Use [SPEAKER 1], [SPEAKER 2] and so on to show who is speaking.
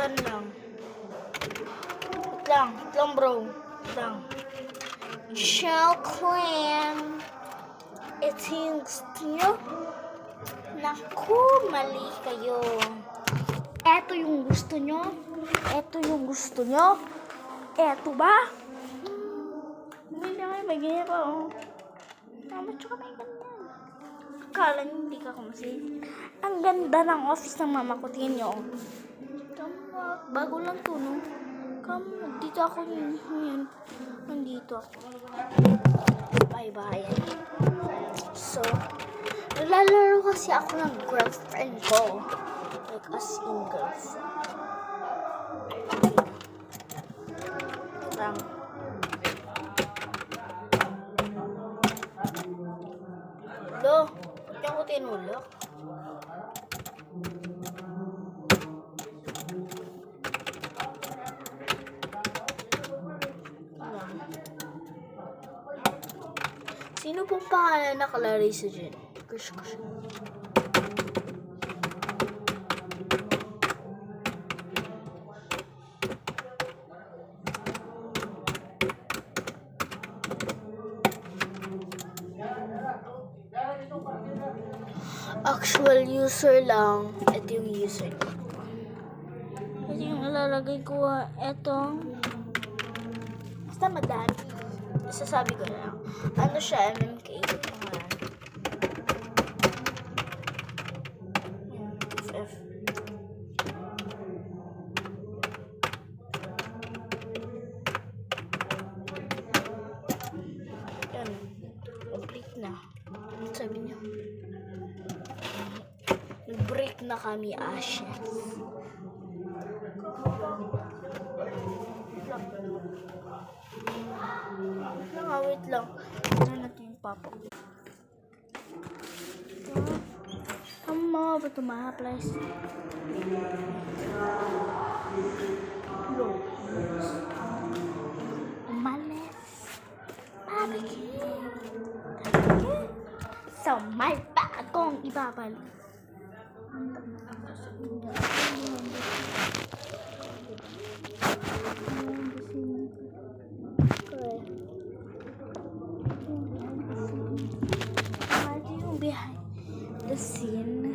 [SPEAKER 1] Saan lang? Wait lang bro. Wait lang. Shell Clan. Ito yung gusto nyo? Naku, mali kayo. Ito yung gusto nyo? Ito yung gusto nyo? Ito ba? Hindi na may ganyan pa, oh. Tama, tsaka may ganyan. Akala nyo hindi ka kumasin. Ang ganda ng office ng mama ko. Tingnan nyo, oh. Tama, bago lang to, no? Come, dito ako yun. Nandito ako. Bye-bye. So, naglalaro kasi ako ng girlfriend ko. Like, as in girlfriend. Lang. Lo, ba't niya ako tinulak? Sino pong pangalan nakalagay sa dyan? Crush. Actual user lang. Ito yung user ko. Ito yung nalalagay ko. Ito. Basta madami. Sasabi ko na lang. Ano siya? MMK. FF. Yan. Complete na. Sabi niyo. Nag-break na kami, Ashes. Wait lang. Ano natin yung papa ko? Come over to my place. Umalis. So, may bagong ibabalik. Behind the scene.